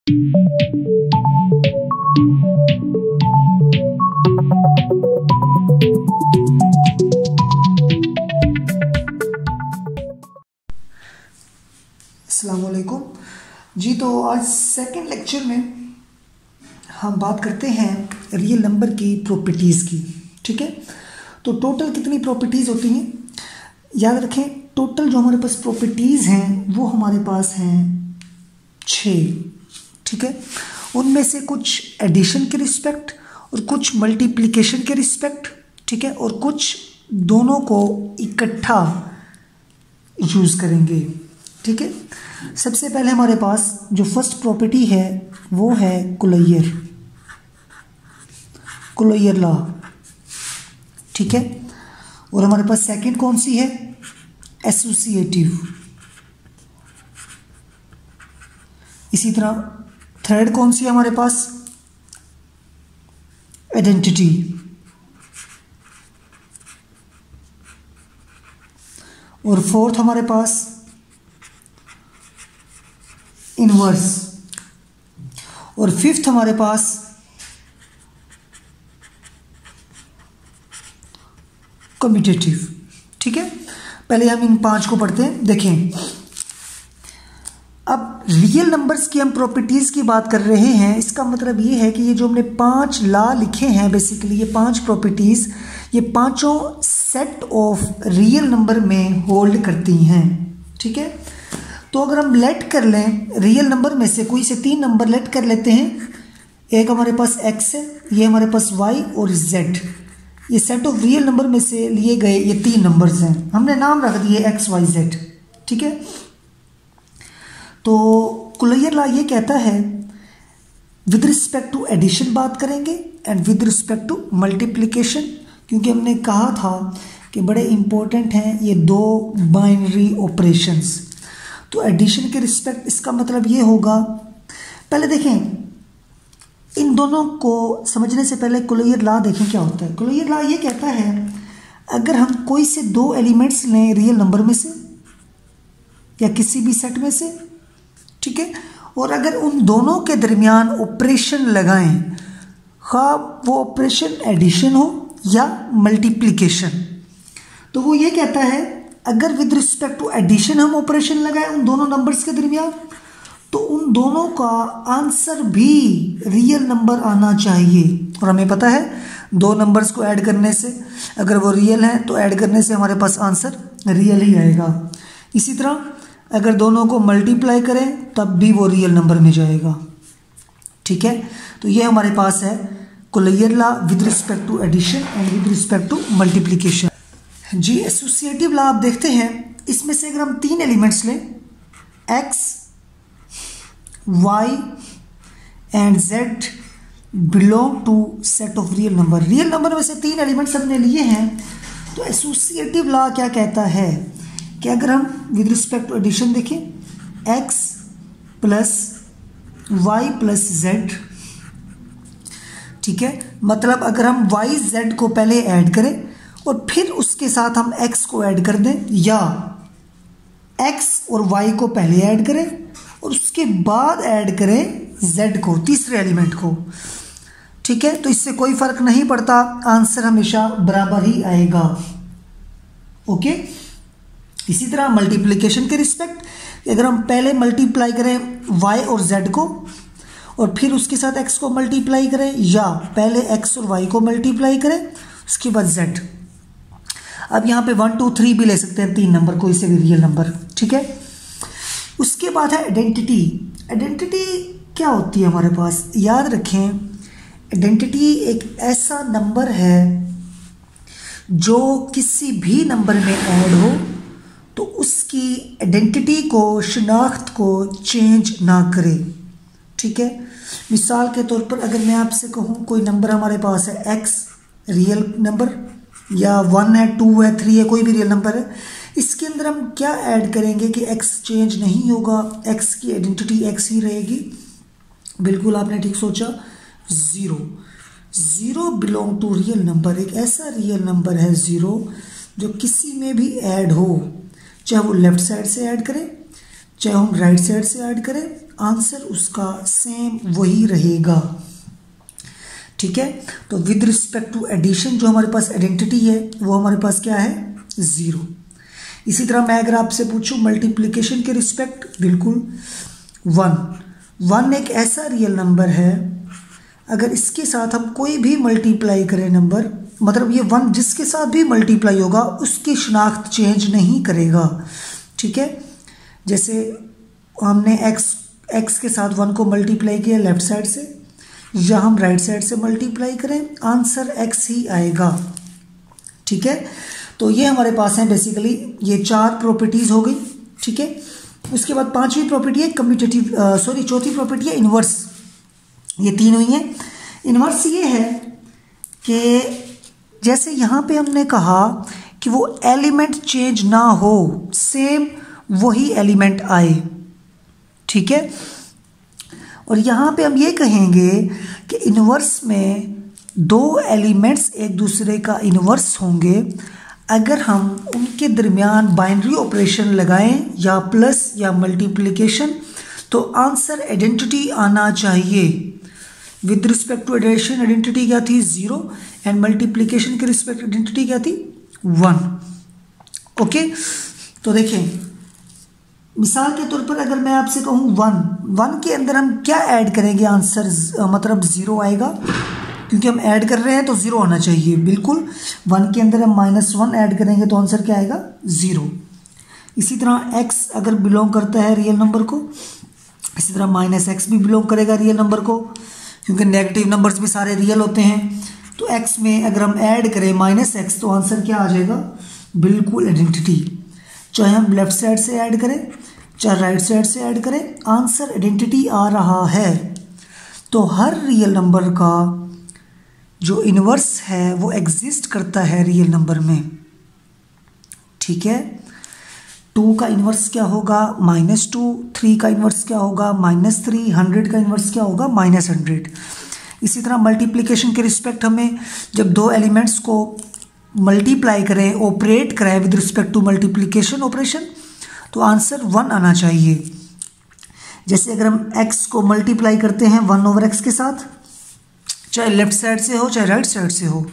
अस्सलाम वालेकुम जी। तो आज सेकंड लेक्चर में हम बात करते हैं रियल नंबर की प्रॉपर्टीज़ की। ठीक है, तो टोटल कितनी प्रॉपर्टीज़ होती हैं याद रखें। टोटल जो हमारे पास प्रॉपर्टीज़ हैं वो हमारे पास हैं 6। ठीक है, उनमें से कुछ एडिशन के रिस्पेक्ट और कुछ मल्टीप्लिकेशन के रिस्पेक्ट, ठीक है, और कुछ दोनों को इकट्ठा यूज़ करेंगे। ठीक है, सबसे पहले हमारे पास जो फर्स्ट प्रॉपर्टी है वो है कुलोयर लॉ। ठीक है, और हमारे पास सेकंड कौन सी है? एसोसिएटिव। इसी तरह थर्ड कौन सी है हमारे पास? आइडेंटिटी। और फोर्थ हमारे पास इनवर्स। और फिफ्थ हमारे पास कम्यूटेटिव। ठीक है, पहले हम इन 5 को पढ़ते हैं। देखें, अब रियल नंबर्स की हम प्रॉपर्टीज़ की बात कर रहे हैं। इसका मतलब ये है कि ये जो हमने 5 लॉ लिखे हैं, बेसिकली ये 5 प्रॉपर्टीज़, ये पांचों सेट ऑफ रियल नंबर में होल्ड करती हैं। ठीक है, तो अगर हम लेट कर लें रियल नंबर में से कोई से 3 नंबर लेट कर लेते हैं। एक हमारे पास x है, ये हमारे पास y और z। ये सेट ऑफ रियल नंबर में से लिए गए ये 3 नंबर्स हैं, हमने नाम रख दिए x y z। ठीक है, तो कुलोयर लॉ ये कहता है विद रिस्पेक्ट टू एडिशन बात करेंगे and with respect to multiplication, क्योंकि हमने कहा था कि बड़े इंपॉर्टेंट हैं ये 2 बाइनरी ऑपरेशंस। तो एडिशन के रिस्पेक्ट इसका मतलब ये होगा, पहले देखें इन दोनों को समझने से पहले कुलोयर लॉ देखें क्या होता है। कुलोयर लॉ ये कहता है अगर हम कोई से 2 एलिमेंट्स लें रियल नंबर में से या किसी भी सेट में से, ठीक है, और अगर उन दोनों के दरमियान ऑपरेशन लगाएं, खा वो ऑपरेशन एडिशन हो या मल्टीप्लिकेशन, तो वो ये कहता है अगर विद रिस्पेक्ट टू एडिशन हम ऑपरेशन लगाएं उन दोनों नंबर्स के दरमियान, तो उन दोनों का आंसर भी रियल नंबर आना चाहिए। और हमें पता है 2 नंबर्स को ऐड करने से अगर वो रियल हैं तो ऐड करने से हमारे पास आंसर रियल ही आएगा। इसी तरह अगर दोनों को मल्टीप्लाई करें तब भी वो रियल नंबर में जाएगा। ठीक है, तो ये हमारे पास है closure law with respect to addition and with respect to multiplication. जी, एसोसिएटिव लॉ आप देखते हैं, इसमें से अगर हम 3 एलिमेंट्स लें x, y and z belong to set of real number. Real number में से 3 एलिमेंट्स हमने लिए हैं, तो एसोसिएटिव लॉ क्या कहता है कि अगर हम विद रिस्पेक्ट टू एडिशन देखें x plus y plus z, ठीक है, मतलब अगर हम y z को पहले ऐड करें और फिर उसके साथ हम x को ऐड कर दें, या x और y को पहले ऐड करें और उसके बाद ऐड करें z को, तीसरे एलिमेंट को, ठीक है, तो इससे कोई फर्क नहीं पड़ता, आंसर हमेशा बराबर ही आएगा। ओके, इसी तरह मल्टीप्लिकेशन के रिस्पेक्ट अगर हम पहले मल्टीप्लाई करें y और z को और फिर उसके साथ x को मल्टीप्लाई करें, या पहले x और y को मल्टीप्लाई करें उसके बाद z। अब यहाँ पे 1 2 3 भी ले सकते हैं, 3 नंबर कोई से भी रियल नंबर। ठीक है, उसके बाद है आइडेंटिटी। आइडेंटिटी क्या होती है हमारे पास? याद रखें, आइडेंटिटी एक ऐसा नंबर है जो किसी भी नंबर में ऐड हो तो उसकी आइडेंटिटी को, शनाख्त को चेंज ना करे। ठीक है, मिसाल के तौर पर अगर मैं आपसे कहूँ कोई नंबर हमारे पास है x, रियल नंबर, या 1 है, 2 है, 3 है, कोई भी रियल नंबर है, इसके अंदर हम क्या ऐड करेंगे कि x चेंज नहीं होगा, x की आइडेंटिटी x ही रहेगी? बिल्कुल आपने ठीक सोचा, 0 बिलोंग टू रियल नंबर। एक ऐसा रियल नंबर है 0 जो किसी में भी ऐड हो, चाहे वो लेफ्ट साइड से ऐड करें, चाहे हम राइट साइड से ऐड करें, आंसर उसका सेम वही रहेगा। ठीक है, तो विद रिस्पेक्ट टू एडिशन जो हमारे पास आइडेंटिटी है वो हमारे पास क्या है, 0। इसी तरह मैं अगर आपसे पूछूं मल्टीप्लिकेशन के रिस्पेक्ट, बिल्कुल 1 एक ऐसा रियल नंबर है, अगर इसके साथ हम कोई भी मल्टीप्लाई करें नंबर, मतलब ये 1 जिसके साथ भी मल्टीप्लाई होगा उसकी शनाख्त चेंज नहीं करेगा। ठीक है, जैसे हमने x के साथ 1 को मल्टीप्लाई किया लेफ्ट साइड से, या हम राइट साइड से मल्टीप्लाई करें, आंसर x ही आएगा। ठीक है, तो ये हमारे पास है बेसिकली ये 4 प्रॉपर्टीज हो गई। ठीक है, उसके बाद 5वीं प्रॉपर्टी है कम्यूटेटिव, चौथी प्रॉपर्टी है इन्वर्स। ये 3 हुई है। इन्वर्स ये है कि जैसे यहाँ पे हमने कहा कि वो एलिमेंट चेंज ना हो, सेम वही एलिमेंट आए। ठीक है, और यहाँ पे हम ये कहेंगे कि इन्वर्स में 2 एलिमेंट्स एक दूसरे का इन्वर्स होंगे अगर हम उनके दरमियान बाइनरी ऑपरेशन लगाएं या प्लस या मल्टीप्लिकेशन, तो आंसर आइडेंटिटी आना चाहिए। With respect to addition identity क्या थी, 0, एंड मल्टीप्लिकेशन के रिस्पेक्ट आइडेंटिटी क्या थी, 1। ओके, तो देखें मिसाल के तौर पर अगर मैं आपसे कहूँ 1 के अंदर हम क्या ऐड करेंगे, आंसर मतलब 0 आएगा, क्योंकि हम ऐड कर रहे हैं तो 0 आना चाहिए। बिल्कुल 1 के अंदर हम -1 ऐड करेंगे तो आंसर क्या आएगा, 0। इसी तरह x अगर बिलोंग करता है रियल नंबर को, इसी तरह -x भी बिलोंग करेगा रियल नंबर को, क्योंकि नेगेटिव नंबर्स भी सारे रियल होते हैं। तो x में अगर हम ऐड करें -x तो आंसर क्या आ जाएगा, बिल्कुल आइडेंटिटी। चाहे हम लेफ्ट साइड से ऐड करें चाहे राइट साइड से ऐड करें, आंसर आइडेंटिटी आ रहा है। तो हर रियल नंबर का जो इन्वर्स है वो एग्जिस्ट करता है रियल नंबर में। ठीक है, 2 का इन्वर्स क्या होगा, -2, 3 का इन्वर्स क्या होगा, -3, 100 का इन्वर्स क्या होगा, -100। इसी तरह मल्टीप्लिकेशन के रिस्पेक्ट हमें जब 2 एलिमेंट्स को मल्टीप्लाई करें, ऑपरेट करें with respect to multiplication operation, तो आंसर 1 आना चाहिए। जैसे अगर हम x को मल्टीप्लाई करते हैं 1/x के साथ, चाहे लेफ्ट साइड से हो चाहे राइट साइड से हो,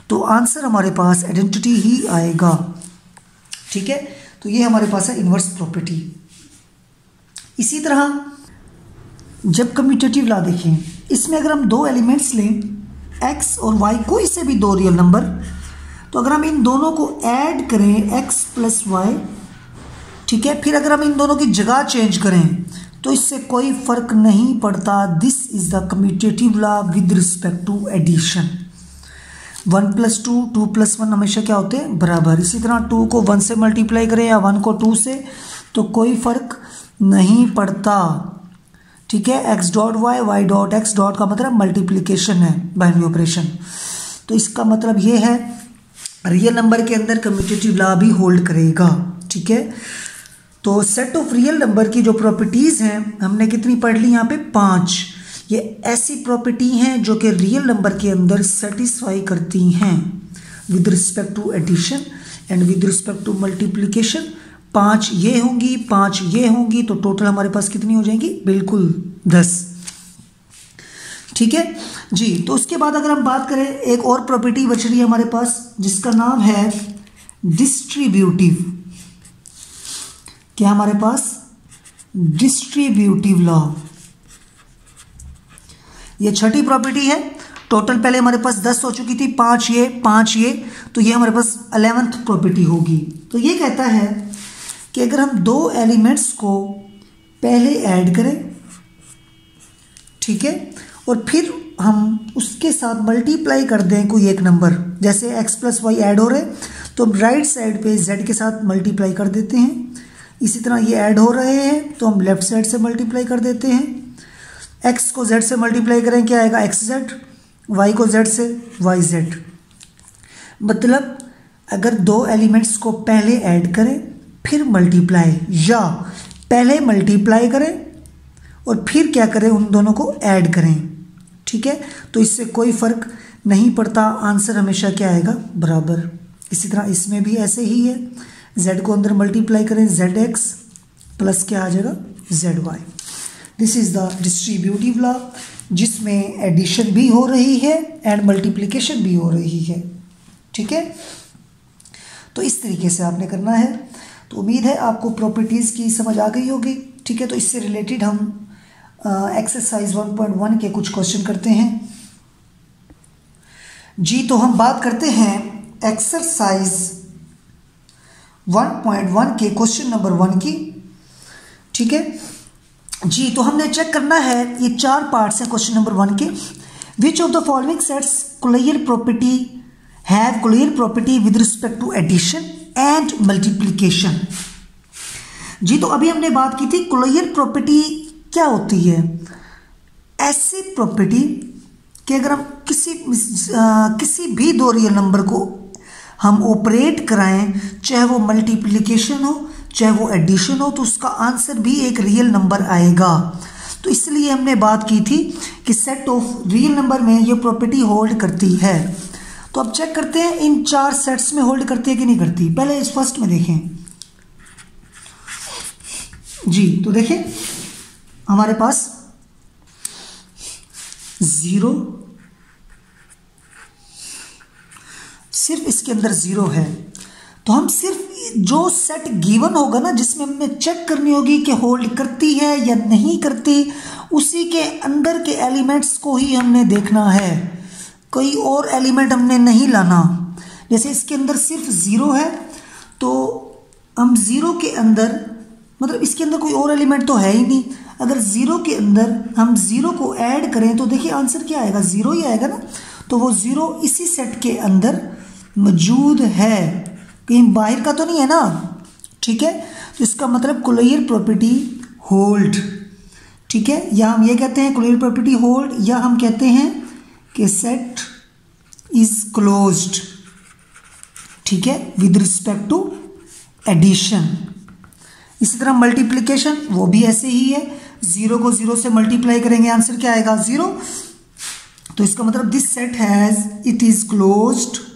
तो आंसर हमारे पास आइडेंटिटी ही आएगा। ठीक है, तो ये हमारे पास है इन्वर्स प्रॉपर्टी। इसी तरह जब कम्यूटेटिव लॉ देखें, इसमें अगर हम 2 एलिमेंट्स लें x और y, कोई से भी 2 रियल नंबर, तो अगर हम इन दोनों को ऐड करें x + y, ठीक है, फिर अगर हम इन दोनों की जगह चेंज करें तो इससे कोई फर्क नहीं पड़ता। This is the commutative law with respect to addition. 1 + 2, 2 + 1 हमेशा क्या होते हैं, बराबर। इसी तरह 2 को 1 से मल्टीप्लाई करें या 1 को 2 से, तो कोई फर्क नहीं पड़ता। ठीक है, x.y, y.x. का मतलब मल्टीप्लिकेशन है, बाइनरी ऑपरेशन। तो इसका मतलब ये है रियल नंबर के अंदर कम्यूटेटिव लॉ भी होल्ड करेगा। ठीक है, तो सेट ऑफ रियल नंबर की जो प्रॉपर्टीज़ हैं हमने कितनी पढ़ ली यहाँ पे, 5। ये ऐसी प्रॉपर्टी हैं जो कि रियल नंबर के अंदर सेटिस्फाई करती हैं with respect to addition and with respect to multiplication. 5 ये होंगी, 5 ये होंगी, तो टोटल हमारे पास कितनी हो जाएंगी, बिल्कुल 10। ठीक है जी। तो उसके बाद अगर हम बात करें, एक और प्रॉपर्टी बच रही है हमारे पास जिसका नाम है डिस्ट्रीब्यूटिव। क्या हमारे पास, डिस्ट्रीब्यूटिव लॉ। ये 6ठी प्रॉपर्टी है। टोटल पहले हमारे पास 10 हो चुकी थी, 5 ये 5 ये, तो ये हमारे पास 11th प्रॉपर्टी होगी। तो ये कहता है कि अगर हम 2 एलिमेंट्स को पहले ऐड करें, ठीक है, और फिर हम उसके साथ मल्टीप्लाई कर दें कोई एक नंबर, जैसे x + y ऐड हो रहे तो हम राइट साइड पे z के साथ मल्टीप्लाई कर देते हैं। इसी तरह ये ऐड हो रहे हैं तो हम लेफ्ट साइड से मल्टीप्लाई कर देते हैं। x को z से मल्टीप्लाई करें क्या आएगा, xz, y को z से yz। मतलब अगर 2 एलिमेंट्स को पहले ऐड करें फिर मल्टीप्लाई, या पहले मल्टीप्लाई करें और फिर क्या करें, उन दोनों को ऐड करें। ठीक है, तो इससे कोई फर्क नहीं पड़ता, आंसर हमेशा क्या आएगा, बराबर। इसी तरह इसमें भी ऐसे ही है, z को अंदर मल्टीप्लाई करें zx प्लस क्या आ जाएगा, zy। This is the distributive law, जिसमें एडिशन भी हो रही है एंड मल्टीप्लिकेशन भी हो रही है। ठीक है, तो इस तरीके से आपने करना है। तो उम्मीद है आपको प्रॉपर्टीज़ की समझ आ गई होगी। ठीक है, तो इससे रिलेटेड हम एक्सरसाइज 1.1 के कुछ क्वेश्चन करते हैं जी। तो हम बात करते हैं एक्सरसाइज 1.1 के क्वेश्चन नंबर 1 की। ठीक है जी, तो हमने चेक करना है, ये 4 पार्ट्स हैं क्वेश्चन नंबर 1 के। Which of the following sets closure property have closure property with respect to addition and multiplication. जी, तो अभी हमने बात की थी कोलियर प्रॉपर्टी क्या होती है। ऐसी प्रॉपर्टी कि अगर हम किसी भी दो रियल नंबर को हम ऑपरेट कराएं, चाहे वो मल्टीप्लिकेशन हो चाहे वो एडिशन हो, तो उसका आंसर भी एक रियल नंबर आएगा। तो इसलिए हमने बात की थी कि सेट ऑफ रियल नंबर में ये प्रॉपर्टी होल्ड करती है। तो अब चेक करते हैं इन 4 सेट्स में होल्ड करती है कि नहीं करती। पहले इस फर्स्ट में देखें जी। तो देखें हमारे पास 0, सिर्फ इसके अंदर 0 है। तो हम सिर्फ जो सेट गिवन होगा ना, जिसमें हमें चेक करनी होगी कि होल्ड करती है या नहीं करती, उसी के अंदर के एलिमेंट्स को ही हमने देखना है, कोई और एलिमेंट हमने नहीं लाना। जैसे इसके अंदर सिर्फ 0 है, तो हम 0 के अंदर, मतलब इसके अंदर कोई और एलिमेंट तो है ही नहीं। अगर 0 के अंदर हम 0 को ऐड करें तो देखिए आंसर क्या आएगा, 0 ही आएगा ना। तो वो 0 इसी सेट के अंदर मौजूद है, कहीं बाहर का तो नहीं है ना। ठीक है, तो इसका मतलब कोलियर प्रॉपर्टी होल्ड। ठीक है, या हम ये कहते हैं कोलियर प्रॉपर्टी होल्ड, या हम कहते हैं कि सेट इज क्लोज्ड। ठीक है, विद रिस्पेक्ट टू एडिशन। इसी तरह मल्टीप्लिकेशन वो भी ऐसे ही है, 0 को 0 से मल्टीप्लाई करेंगे, आंसर क्या आएगा 0। तो इसका मतलब this set has it is closed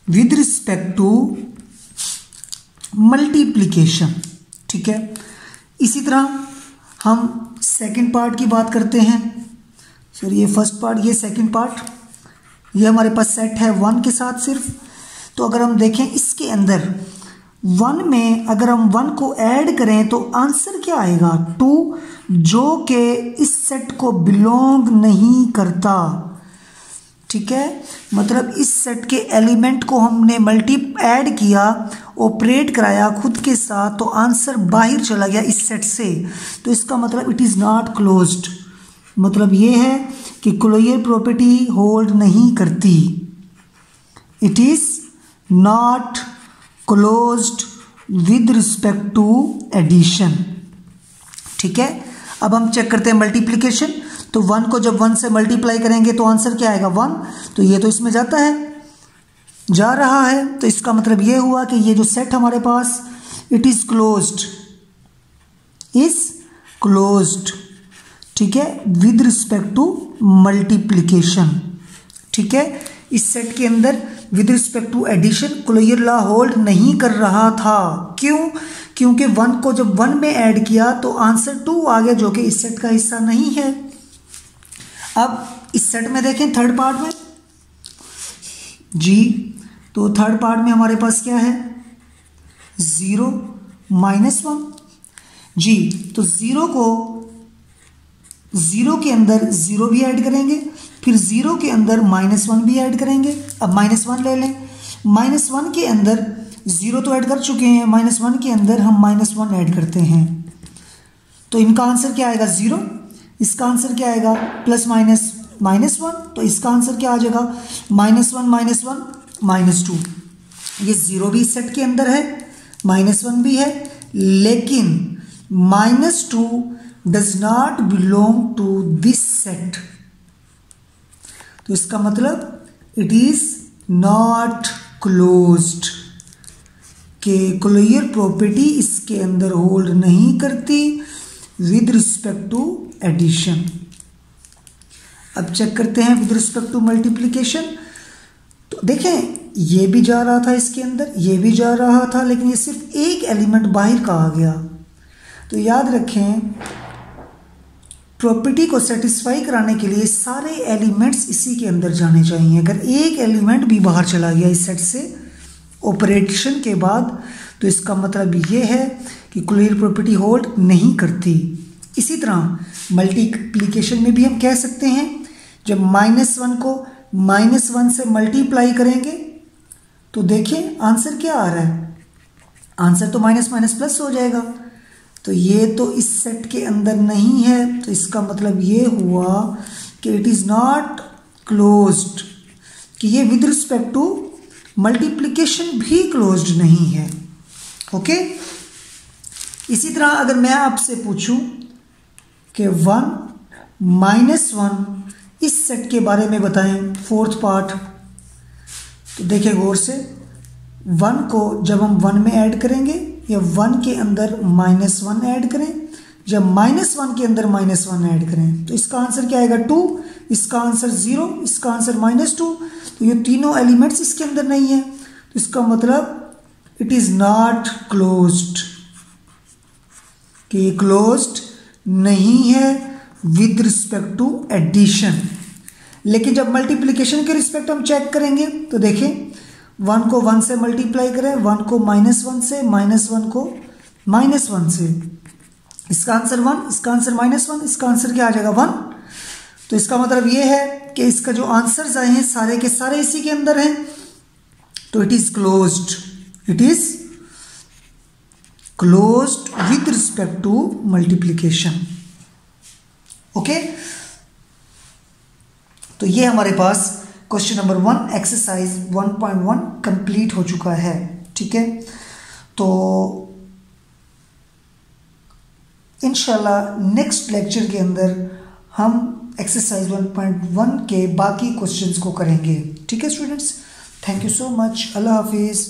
with respect to multiplication. ठीक है, इसी तरह हम सेकंड पार्ट की बात करते हैं। सर ये फर्स्ट पार्ट, ये सेकंड पार्ट, ये हमारे पास सेट है 1 के साथ सिर्फ। तो अगर हम देखें इसके अंदर 1 में अगर हम 1 को ऐड करें तो आंसर क्या आएगा 2, जो कि इस सेट को बिलोंग नहीं करता। ठीक है, मतलब इस सेट के एलिमेंट को हमने ऐड किया, ऑपरेट कराया खुद के साथ, तो आंसर बाहर चला गया इस सेट से। तो इसका मतलब इट इज़ नॉट क्लोज्ड। मतलब ये है कि कोलियर प्रॉपर्टी होल्ड नहीं करती, it is not closed with respect to addition. ठीक है, अब हम चेक करते हैं मल्टीप्लिकेशन। तो 1 को जब 1 से मल्टीप्लाई करेंगे तो आंसर क्या आएगा 1। तो ये तो इसमें जाता है, जा रहा है, तो इसका मतलब ये हुआ कि ये जो सेट हमारे पास it is closed, is closed. ठीक है, विद रिस्पेक्ट टू मल्टीप्लिकेशन। ठीक है, इस सेट के अंदर with respect to addition closure law hold नहीं कर रहा था। क्यों? क्योंकि 1 को जब 1 में ऐड किया तो आंसर 2 आ गया, जो कि इस सेट का हिस्सा नहीं है। अब इस सेट में देखें थर्ड पार्ट में जी, तो थर्ड पार्ट में हमारे पास क्या है 0 -1 जी। तो 0 को 0 के अंदर 0 भी ऐड करेंगे, फिर 0 के अंदर -1 भी ऐड करेंगे। अब -1 ले लें, -1 के अंदर 0 तो ऐड कर चुके हैं, -1 के अंदर हम -1 ऐड करते हैं, तो इनका आंसर क्या आएगा 0। इसका आंसर क्या आएगा प्लस माइनस -1, तो इसका आंसर क्या आ जाएगा -1 -2। ये 0 भी सेट के अंदर है, -1 भी है, लेकिन -2 does not belong to this set. तो इसका मतलब इट इज नॉट क्लोज्ड, के कोलियर प्रॉपर्टी इसके अंदर होल्ड नहीं करती विद रिस्पेक्ट टू एडिशन। अब चेक करते हैं विद रिस्पेक्ट टू मल्टीप्लिकेशन। तो देखें ये भी जा रहा था इसके अंदर, ये भी जा रहा था, लेकिन ये सिर्फ एक एलिमेंट बाहर का आ गया। तो याद रखें, प्रॉपर्टी को सेटिस्फाई कराने के लिए सारे एलिमेंट्स इसी के अंदर जाने चाहिए। अगर एक एलिमेंट भी बाहर चला गया इस सेट से ऑपरेशन के बाद, तो इसका मतलब ये है कि क्लोजर प्रॉपर्टी होल्ड नहीं करती। इसी तरह मल्टीप्लिकेशन में भी हम कह सकते हैं, जब -1 को -1 से मल्टीप्लाई करेंगे तो देखिए आंसर क्या आ रहा है, आंसर तो माइनस माइनस प्लस हो जाएगा। तो ये तो इस सेट के अंदर नहीं है, तो इसका मतलब ये हुआ कि इट इज़ नॉट क्लोज्ड, कि ये विद रिस्पेक्ट टू मल्टीप्लिकेशन भी क्लोज्ड नहीं है। ओके। इसी तरह अगर मैं आपसे पूछूं कि 1 -1 इस सेट के बारे में बताएं, फोर्थ पार्ट, तो देखिए गौर से, 1 को जब हम 1 में ऐड करेंगे या 1 के अंदर -1 ऐड करें, जब -1 के अंदर -1 ऐड करें, तो इसका आंसर क्या आएगा 2, इसका आंसर 0, इसका आंसर -2। तो ये तीनों एलिमेंट्स इसके अंदर नहीं है, तो इसका मतलब इट इज़ नॉट क्लोज्ड, कि ये क्लोज्ड नहीं है विद रिस्पेक्ट टू एडिशन। लेकिन जब मल्टीप्लिकेशन के रिस्पेक्ट हम चेक करेंगे तो देखें, 1 को 1 से मल्टीप्लाई करें, 1 को -1 से, -1 को -1 से, इसका आंसर 1, इसका आंसर -1, इसका आंसर क्या आ जाएगा 1। तो इसका मतलब ये है कि इसका जो आंसर्स आए हैं सारे के सारे इसी के अंदर हैं, तो it is closed, it is closed with respect to multiplication. Okay. तो ये हमारे पास क्वेश्चन नंबर 1 एक्सरसाइज 1.1 कंप्लीट हो चुका है। ठीक है, तो इंशाल्लाह नेक्स्ट लेक्चर के अंदर हम एक्सरसाइज 1.1 के बाकी क्वेश्चंस को करेंगे। ठीक है students, thank you so much, अल्लाह हाफिज़।